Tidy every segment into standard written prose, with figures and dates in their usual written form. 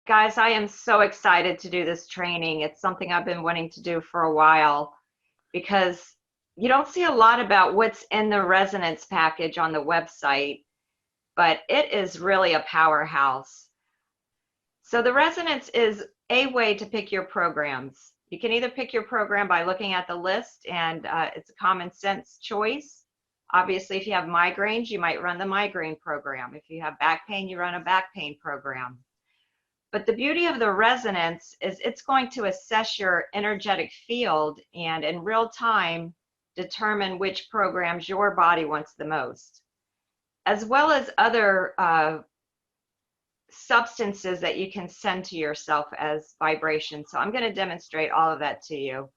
Guys, I am so excited to do this training. It's something I've been wanting to do for a while because you don't see a lot about what's in the resonance package on the website, but it is really a powerhouse. So the resonance is a way to pick your programs. You can either pick your program by looking at the list, and it's a common sense choice. Obviously, if you have migraines, you might run the migraine program. If you have back pain, you run a back pain program. But the beauty of the resonance is it's going to assess your energetic field and in real time determine which programs your body wants the most, as well as other substances that you can send to yourself as vibration. So I'm going to demonstrate all of that to you.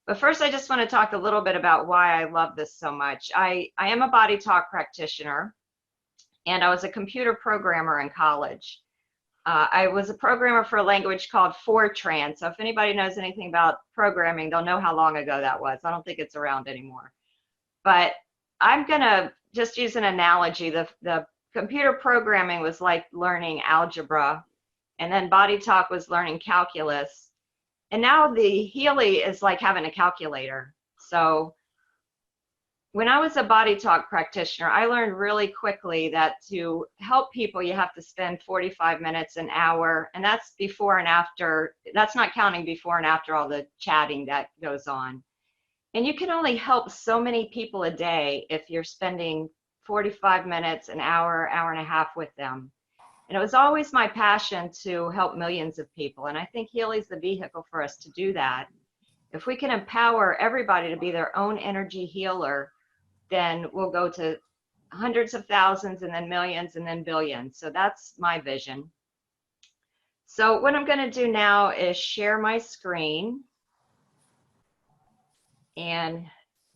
But first, I just want to talk a little bit about why I love this so much. I am a body talk practitioner, and I was a computer programmer in college. I was a programmer for a language called Fortran. So if anybody knows anything about programming, they'll know how long ago that was. I don't think it's around anymore. But I'm going to just use an analogy. The computer programming was like learning algebra, and then body talk was learning calculus. And now the Healy is like having a calculator. So when I was a body talk practitioner, I learned really quickly that to help people, you have to spend 45 minutes, an hour, and that's before and after. That's not counting before and after all the chatting that goes on. And you can only help so many people a day if you're spending 45 minutes, an hour, hour and a half with them. And it was always my passion to help millions of people. And I think Healy's the vehicle for us to do that. If we can empower everybody to be their own energy healer, then we'll go to hundreds of thousands and then millions and then billions. So that's my vision. So what I'm going to do now is share my screen and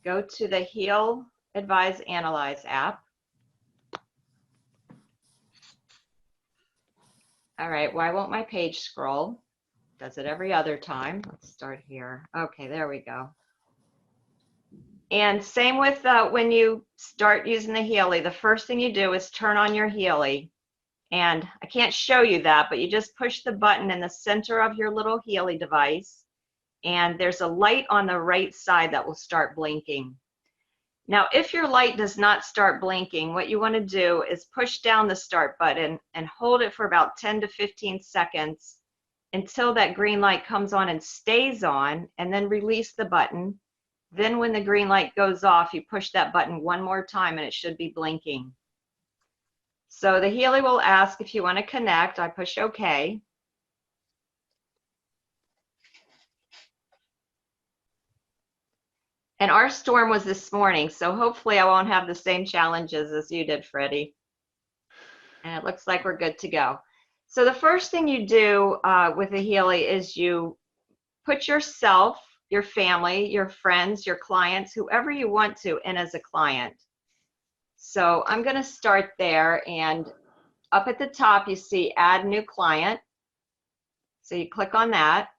go to the Heal, Advise, Analyze app. All right, why won't my page scroll? Does it every other time? Let's start here. Okay, there we go. And same with when you start using the Healy, the first thing you do is turn on your Healy. And I can't show you that, but you just push the button in the center of your little Healy device, and there's a light on the right side that will start blinking. Now, if your light does not start blinking, what you want to do is push down the start button and hold it for about 10 to 15 seconds until that green light comes on and stays on, and then release the button. Then when the green light goes off, you push that button one more time and it should be blinking. So the Healy will ask if you want to connect. I push OK. And our storm was this morning, so hopefully I won't have the same challenges as you did, Freddie. And it looks like we're good to go. So the first thing you do with the Healy is you put yourself, your family, your friends, your clients, whoever you want to, in as a client. So I'm going to start there, and up at the top you see Add New Client. So you click on that.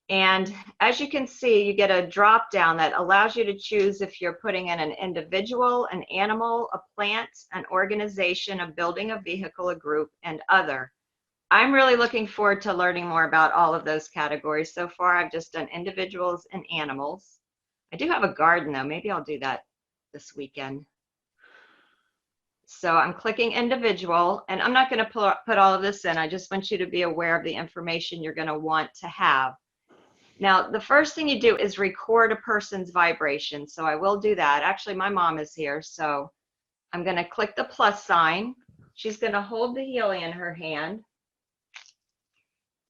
And as you can see, you get a drop down that allows you to choose if you're putting in an individual, an animal, a plant, an organization, a building, a vehicle, a group, and other. I'm really looking forward to learning more about all of those categories. So far, I've just done individuals and animals. I do have a garden, though. Maybe I'll do that this weekend. So I'm clicking individual, and I'm not going to put all of this in. I just want you to be aware of the information you're going to want to have. Now, the first thing you do is record a person's vibration. So I will do that. Actually, my mom is here, so I'm going to click the plus sign. She's going to hold the Healy in her hand.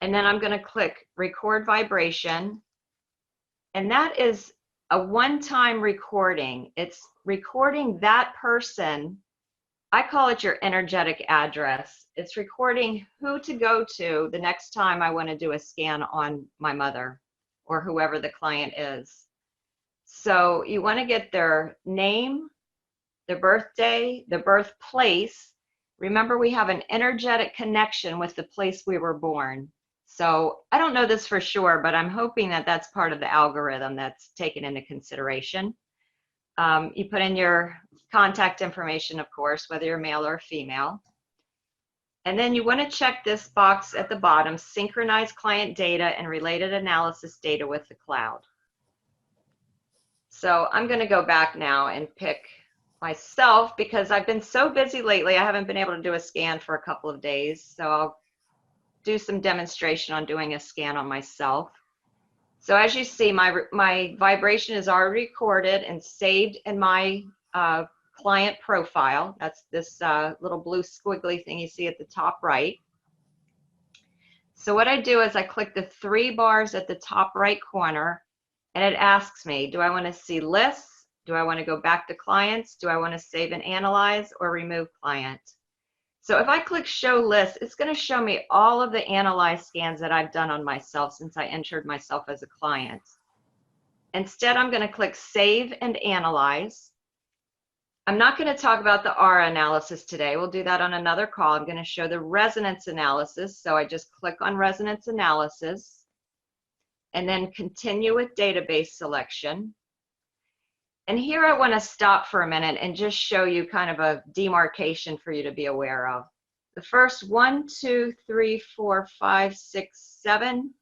And then I'm going to click record vibration. And that is a one-time recording. It's recording that person. I call it your energetic address. It's recording who to go to the next time I want to do a scan on my mother or whoever the client is. So you want to get their name, their birthday, the birthplace. Remember, we have an energetic connection with the place we were born. So I don't know this for sure, but I'm hoping that that's part of the algorithm that's taken into consideration. You put in your contact information, of course, whether you're male or female. And then you want to check this box at the bottom, synchronize client data and related analysis data with the cloud. So I'm going to go back now and pick myself because I've been so busy lately. I haven't been able to do a scan for a couple of days. So I'll do some demonstration on doing a scan on myself. So as you see, my vibration is already recorded and saved in my client profile. That's this little blue squiggly thing you see at the top right. So what I do is I click the 3 bars at the top right corner, and it asks me, do I want to see lists? Do I want to go back to clients? Do I want to save and analyze or remove client? So if I click show list, it's going to show me all of the analyze scans that I've done on myself since I entered myself as a client. Instead, I'm going to click save and analyze. I'm not going to talk about the aura analysis today. We'll do that on another call. I'm going to show the resonance analysis. So I just click on resonance analysis and then continue with database selection. And here I want to stop for a minute and just show you kind of a demarcation for you to be aware of. The first 1, 2, 3, 4, 5, 6, 7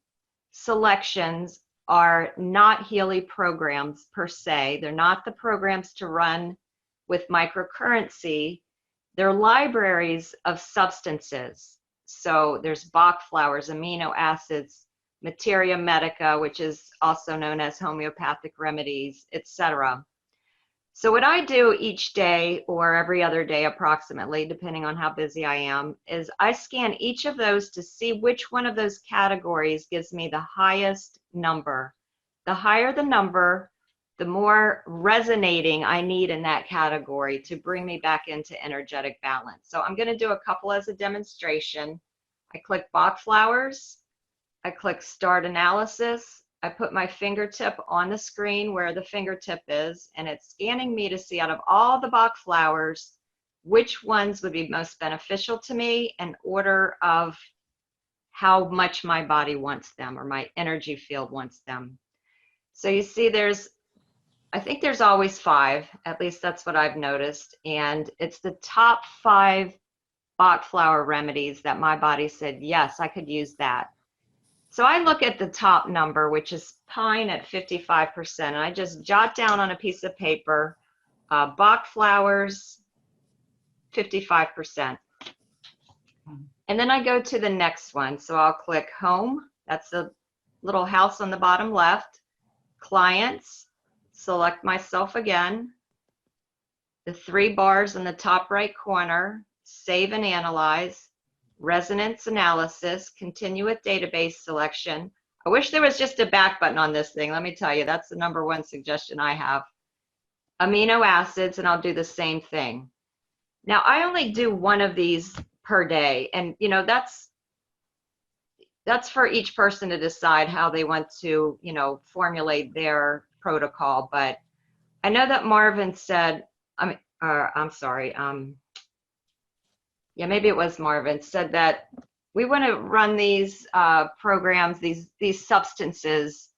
selections are not Healy programs per se. They're not the programs to run with microcurrency. They're libraries of substances. So there's Bach flowers, amino acids, materia medica, which is also known as homeopathic remedies, etc. So what I do each day or every other day approximately, depending on how busy I am, is I scan each of those to see which one of those categories gives me the highest number. The higher the number, the more resonating I need in that category to bring me back into energetic balance. So I'm going to do a couple as a demonstration. I click Bach flowers. I click start analysis. I put my fingertip on the screen where the fingertip is, and it's scanning me to see out of all the Bach flowers, which ones would be most beneficial to me in order of how much my body wants them or my energy field wants them. So you see I think there's always 5, at least that's what I've noticed, and it's the top 5 Bach flower remedies that my body said, yes, I could use that. So I look at the top number, which is pine at 55%, and I just jot down on a piece of paper, Bach flowers, 55%. And then I go to the next one. So I'll click home. That's the little house on the bottom left. Clients, select myself again. The 3 bars in the top right corner, save and analyze. Resonance analysis, continue with database selection. I wish there was just a back button on this thing. Let me tell you, that's the #1 suggestion I have. Amino acids, and I'll do the same thing. Now, I only do 1 of these per day, and you know, that's for each person to decide how they want to, you know, formulate their protocol. But I know that Marvin said, I'm sorry, yeah, maybe it was Marvin, said that we want to run these programs, these substances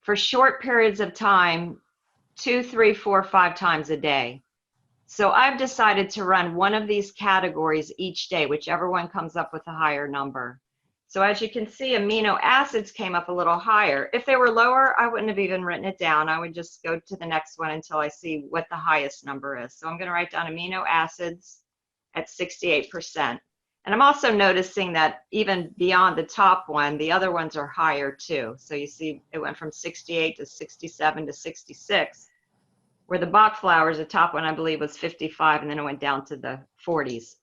for short periods of time, 2, 3, 4, 5 times a day. So I've decided to run one of these categories each day, whichever one comes up with a higher number. So as you can see, amino acids came up a little higher. If they were lower, I wouldn't have even written it down. I would just go to the next one until I see what the highest number is. So I'm going to write down amino acids at 68%. And I'm also noticing that even beyond the top one, the other ones are higher too. So you see it went from 68 to 67 to 66, where the Bach flowers, the top one I believe was 55, and then it went down to the 40s.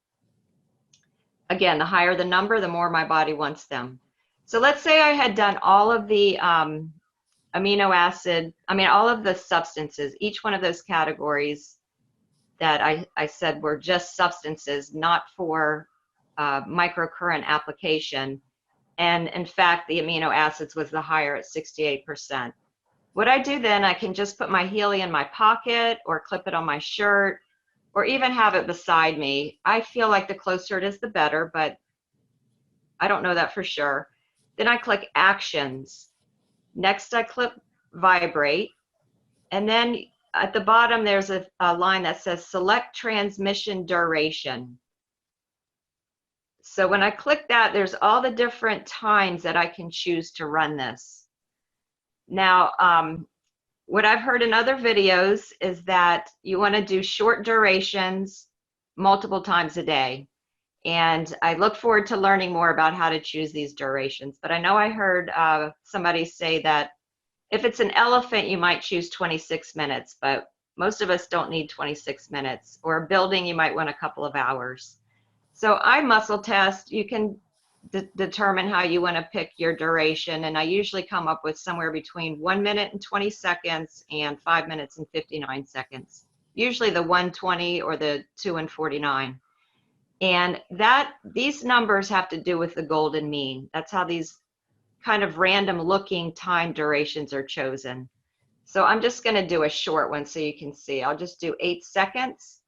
Again, the higher the number, the more my body wants them. So let's say I had done all of the amino acid, all of the substances, each one of those categories that I said were just substances, not for microcurrent application. And in fact, the amino acids was the higher at 68%. What I do then, I can just put my Healy in my pocket or clip it on my shirt or even have it beside me. I feel like the closer it is, the better, but I don't know that for sure. Then I click actions. Next, I click vibrate. And then at the bottom, there's a line that says select transmission duration. So when I click that, there's all the different times that I can choose to run this. Now, what I've heard in other videos is that you want to do short durations multiple times a day. And I look forward to learning more about how to choose these durations. But I know I heard somebody say that if it's an elephant, you might choose 26 minutes, but most of us don't need 26 minutes. Or a building, you might want a couple of hours. So I muscle test. You can determine how you want to pick your duration, and I usually come up with somewhere between 1 minute and 20 seconds and 5 minutes and 59 seconds, usually the 1:20 or the 2:49. And these numbers have to do with the golden mean. That's how these kind of random looking time durations are chosen. So I'm just going to do a short one so you can see. I'll just do 8 seconds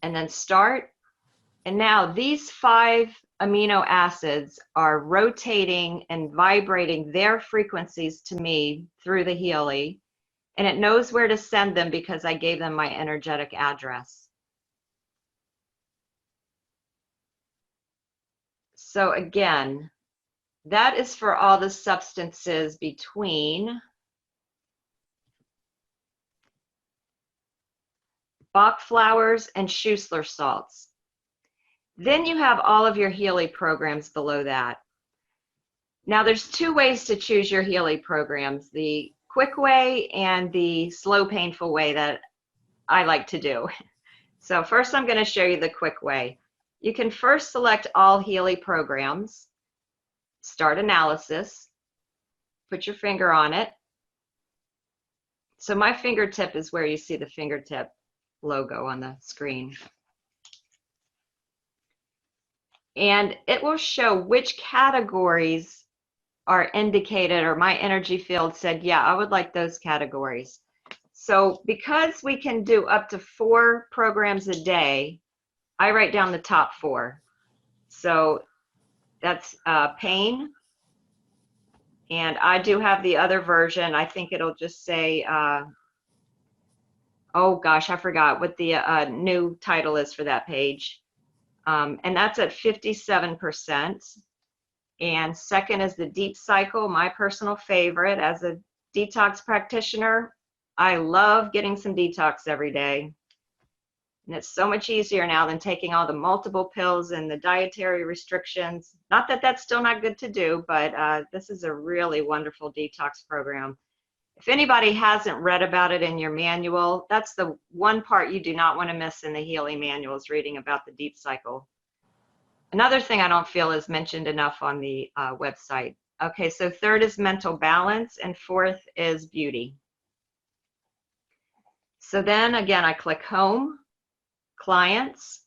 and then start. And now these 5 amino acids are rotating and vibrating their frequencies to me through the Healy, and it knows where to send them because I gave them my energetic address. So again, that is for all the substances between Bach flowers and Schussler salts. Then you have all of your Healy programs below that. Now there's 2 ways to choose your Healy programs, the quick way and the slow, painful way that I like to do. So first I'm going to show you the quick way. You can first select all Healy programs, start analysis, put your finger on it. So my fingertip is where you see the fingertip logo on the screen. And it will show which categories are indicated, or my energy field said, yeah, I would like those categories. So because we can do up to 4 programs a day, I write down the top 4. So that's pain. And I do have the other version. I think it'll just say, oh gosh, I forgot what the new title is for that page. And that's at 57%. And second is the deep cycle, my personal favorite. As a detox practitioner, I love getting some detox every day. And it's so much easier now than taking all the multiple pills and the dietary restrictions. Not that that's still not good to do, but this is a really wonderful detox program. If anybody hasn't read about it in your manual, that's the one part you do not want to miss in the Healy manual, is reading about the deep cycle. Another thing I don't feel is mentioned enough on the website. Okay, so third is mental balance, and fourth is beauty. So then again, I click home, clients,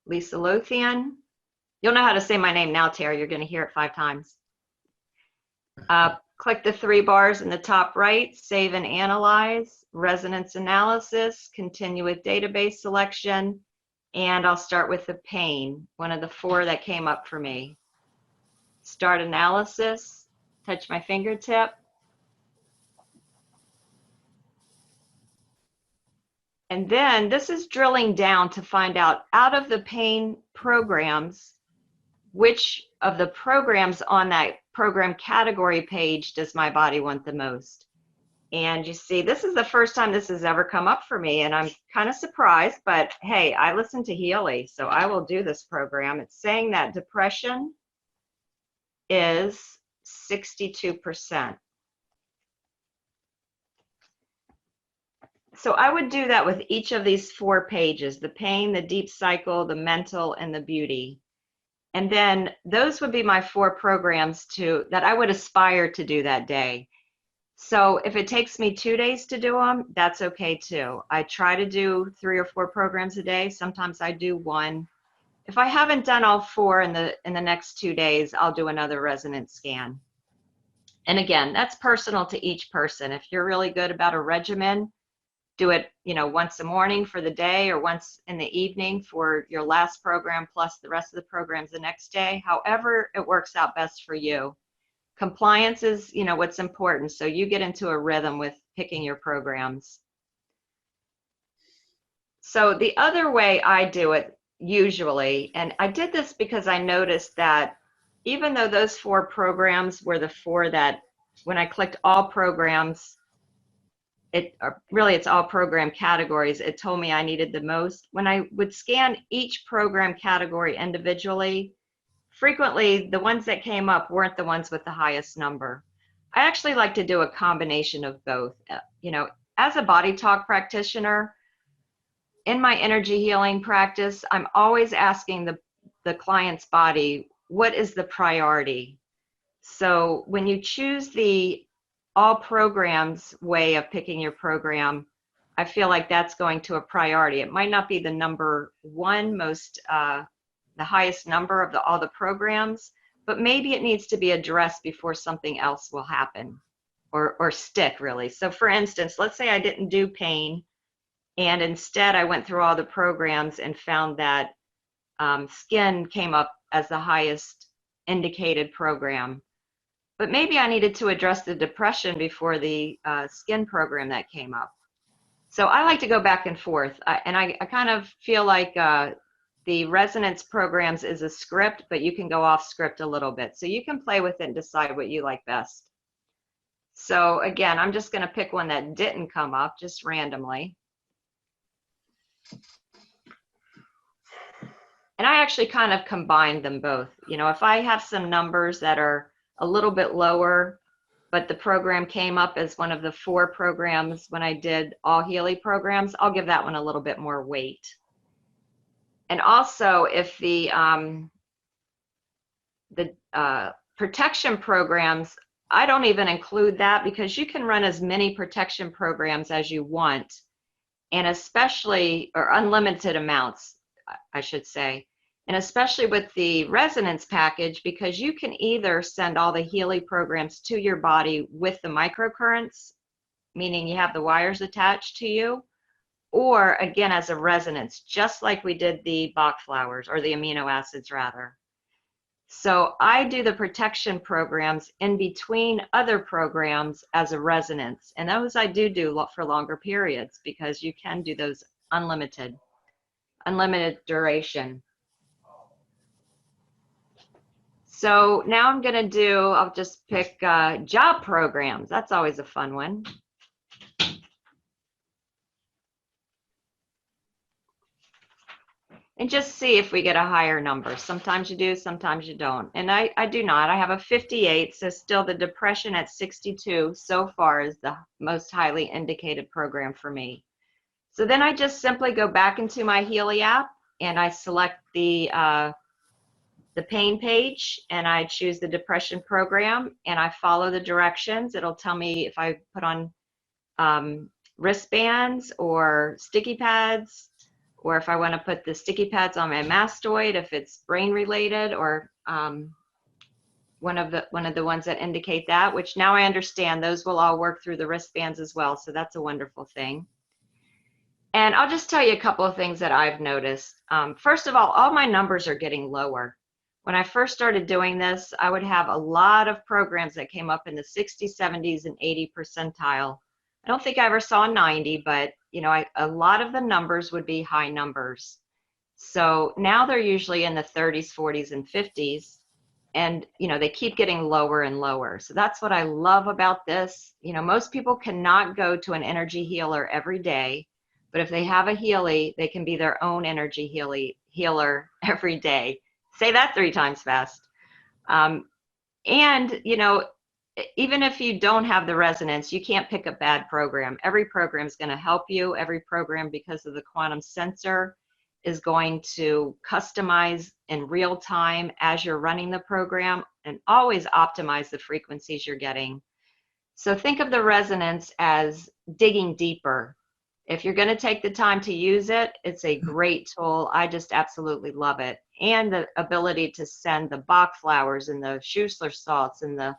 Lisa Lothian. You'll know how to say my name now, Terry. You're going to hear it 5 times. Click the 3 bars in the top right, save and analyze, resonance analysis, continue with database selection, and I'll start with the pain, one of the 4 that came up for me. Start analysis, touch my fingertip. And then this is drilling down to find out of the pain programs, which of the programs on that program category page does my body want the most? And you see, this is the first time this has ever come up for me, and I'm kind of surprised, but hey, I listen to Healy, so I will do this program. It's saying that depression is 62%. So I would do that with each of these 4 pages, the pain, the deep cycle, the mental, and the beauty. And then those would be my 4 programs that I would aspire to do that day. So if it takes me 2 days to do them, that's okay too. I try to do 3 or 4 programs a day. Sometimes I do 1. If I haven't done all 4 in the next 2 days, I'll do another resonance scan. And again, that's personal to each person. If you're really good about a regimen, do it, once a morning for the day, or once in the evening for your last program plus the rest of the programs the next day. However it works out best for you. Compliance is, what's important. So you get into a rhythm with picking your programs. So the other way I do it, usually. And I did this because I noticed that even though those 4 programs were the 4 that, when I clicked all programs, it's all program categories, it told me I needed the most. When I would scan each program category individually, frequently the ones that came up weren't the ones with the highest number. I actually like to do a combination of both. You know, as a body talk practitioner, in my energy healing practice, I'm always asking the client's body, what is the priority? So when you choose the all programs way of picking your program, I feel like that's going to a priority. It might not be the number 1 most, the highest number of all the programs, but maybe it needs to be addressed before something else will happen or stick, really. So for instance, let's say I didn't do pain, and instead I went through all the programs and found that skin came up as the highest indicated program. But maybe I needed to address the depression before the skin program that came up. So I like to go back and forth. And I kind of feel like the resonance programs is a script, but you can go off script a little bit. So you can play with it and decide what you like best. So again, I'm just going to pick one that didn't come up just randomly. And I actually kind of combined them both. You know, if I have some numbers that are a little bit lower, but the program came up as one of the 4 programs when I did all Healy programs, I'll give that one a little bit more weight. And also, if the protection programs, I don't even include that, because you can run as many protection programs as you want, and especially, or unlimited amounts, I should say. And especially with the resonance package, because you can either send all the Healy programs to your body with the microcurrents, meaning you have the wires attached to you, or again as a resonance, just like we did the Bach flowers, or the amino acids rather. So I do the protection programs in between other programs as a resonance, and those I do for longer periods, because you can do those unlimited duration. So now I'm going to I'll just pick job programs. That's always a fun one. And just see if we get a higher number. Sometimes you do, sometimes you don't. And I do not. I have a 58, so still the depression at 62 so far is the most highly indicated program for me. So then I just simply go back into my Healy app and I select the pain page, and I choose the depression program, and I follow the directions. It'll tell me if I put on wristbands or sticky pads, or if I want to put the sticky pads on my mastoid, if it's brain related, or one of the ones that indicate that, which now I understand those will all work through the wristbands as well. So that's a wonderful thing. And I'll just tell you a couple of things that I've noticed. First of all my numbers are getting lower. When I first started doing this, I would have a lot of programs that came up in the 60s, 70s, and 80 percentile. I don't think I ever saw 90, but you know, a lot of the numbers would be high numbers. So now they're usually in the 30s, 40s, and 50s, and you know, they keep getting lower and lower. So that's what I love about this. You know, most people cannot go to an energy healer every day, but if they have a Healy, they can be their own energy healer every day. Say that 3 times fast. And, you know, even if you don't have the resonance, you can't pick a bad program. Every program is going to help you. Every program, because of the quantum sensor, is going to customize in real time as you're running the program, and always optimize the frequencies you're getting. So think of the resonance as digging deeper. If you're going to take the time to use it, it's a great tool. I just absolutely love it. And the ability to send the Bach flowers and the Schussler salts and the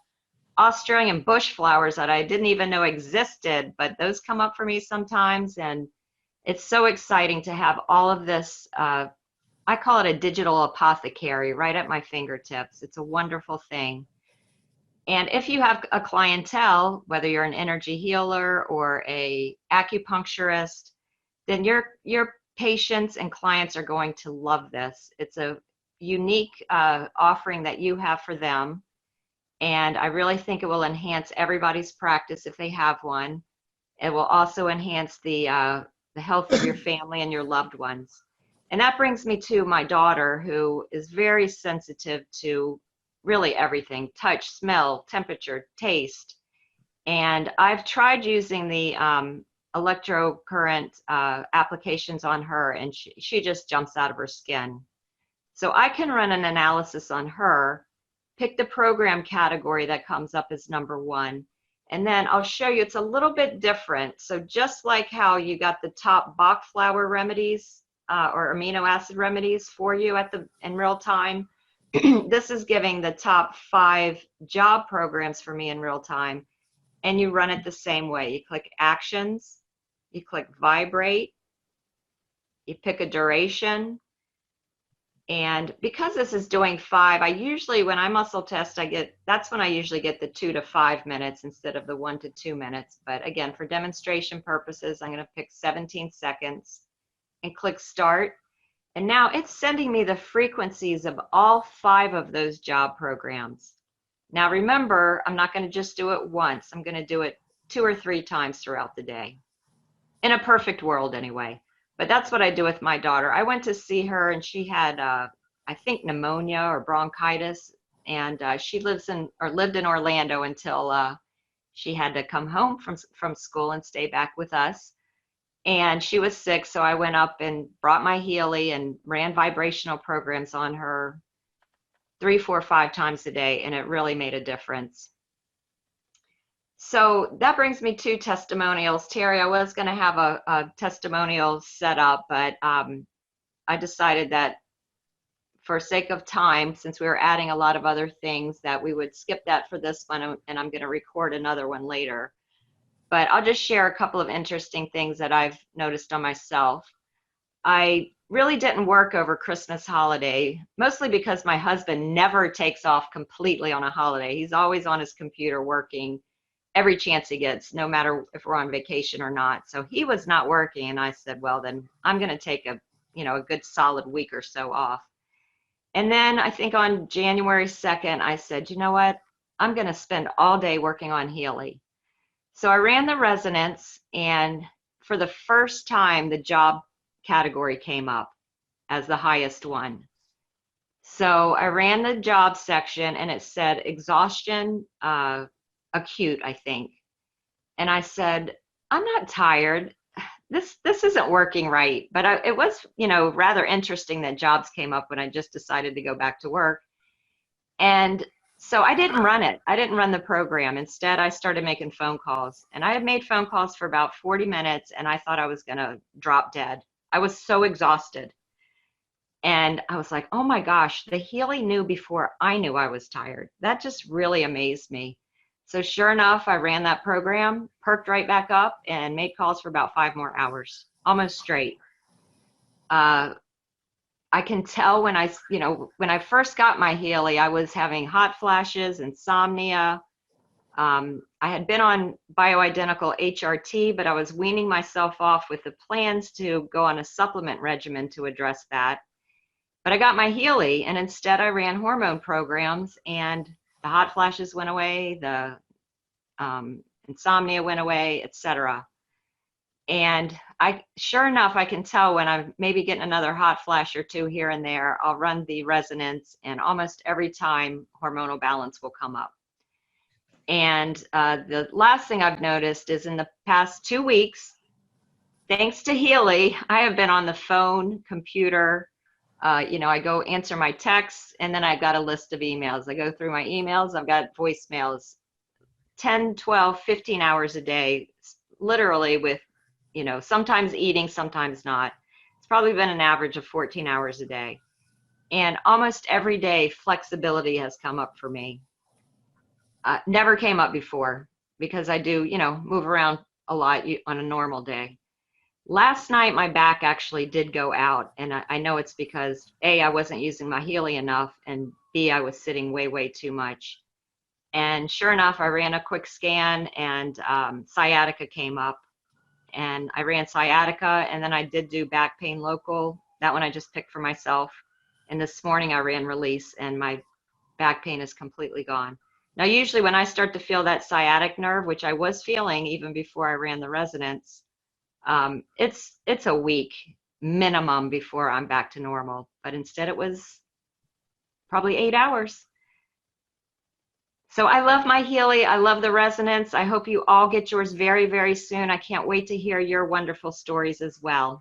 Australian bush flowers that I didn't even know existed, but those come up for me sometimes. And it's so exciting to have all of this, I call it a digital apothecary, right at my fingertips. It's a wonderful thing. And if you have a clientele, whether you're an energy healer or a acupuncturist, then your patients and clients are going to love this. It's a unique offering that you have for them. And I really think it will enhance everybody's practice if they have one. It will also enhance the health of your family and your loved ones. And that brings me to my daughter, who is very sensitive to really everything: touch, smell, temperature, taste. And I've tried using the electrocurrent applications on her, and she just jumps out of her skin. So I can run an analysis on her, pick the program category that comes up as #1, and then I'll show you it's a little bit different. So just like how you got the top Bach flower remedies or amino acid remedies for you in real time, this is giving the top 5 job programs for me in real time. And you run it the same way. You click actions, you click vibrate, you pick a duration. And because this is doing 5, I usually, when I muscle test, that's when I usually get the 2 to 5 minutes instead of the 1 to 2 minutes. But again, for demonstration purposes, I'm going to pick 17 seconds and click start. And now it's sending me the frequencies of all 5 of those job programs. Now remember, I'm not going to just do it once. I'm going to do it 2 or 3 times throughout the day. In a perfect world anyway. But that's what I do with my daughter. I went to see her and she had, I think, pneumonia or bronchitis. And she lived in Orlando until she had to come home from school and stay back with us. And she was sick, so I went up and brought my Healy and ran vibrational programs on her 3, 4, 5 times a day, and it really made a difference. So that brings me to testimonials. Terry, I was going to have a testimonial set up, but I decided that for sake of time, since we were adding a lot of other things, that we would skip that for this one, and I'm going to record another one later. But I'll just share a couple of interesting things that I've noticed on myself. I really didn't work over Christmas holiday, mostly because my husband never takes off completely on a holiday. He's always on his computer working every chance he gets, no matter if we're on vacation or not. So he was not working, and I said, well, then I'm going to take a good solid week or so off. And then I think on January 2nd, I said, you know what? I'm going to spend all day working on Healy. So I ran the resonance, and for the first time, the job category came up as the highest one. So I ran the job section, and it said exhaustion acute, I think. And I said, I'm not tired. This isn't working right. But it was, rather interesting that jobs came up when I just decided to go back to work. And so I didn't run it. I didn't run the program. Instead, I started making phone calls. And I had made phone calls for about 40 minutes, and I thought I was going to drop dead. I was so exhausted. And I was like, oh my gosh, the Healy knew before I knew I was tired. That just really amazed me. So sure enough, I ran that program, perked right back up, and made calls for about 5 more hours, almost straight. I can tell when I first got my Healy, I was having hot flashes, insomnia. I had been on bioidentical HRT, but I was weaning myself off with the plans to go on a supplement regimen to address that. But I got my Healy, and instead I ran hormone programs, and the hot flashes went away, the insomnia went away, etc. And sure enough, I can tell when I'm maybe getting another hot flash or 2 here and there, I'll run the resonance, and almost every time hormonal balance will come up. And the last thing I've noticed is in the past 2 weeks, thanks to Healy, I have been on the phone, computer. I go answer my texts, and then I've got a list of emails. I go through my emails. I've got voicemails 10, 12, 15 hours a day, literally with, sometimes eating, sometimes not. It's probably been an average of 14 hours a day. And almost every day, flexibility has come up for me. Never came up before because I do, move around a lot on a normal day. Last night, my back actually did go out, and I know it's because A, I wasn't using my Healy enough, and B, I was sitting way, way too much. And sure enough, I ran a quick scan, and sciatica came up. and I ran sciatica, and then I did do back pain local. That one I just picked for myself. And this morning I ran release, and my back pain is completely gone. Now, usually when I start to feel that sciatic nerve, which I was feeling even before I ran the resonance, it's a week minimum before I'm back to normal. But instead it was probably 8 hours. So I love my Healy. I love the resonance. I hope you all get yours very, very soon. I can't wait to hear your wonderful stories as well.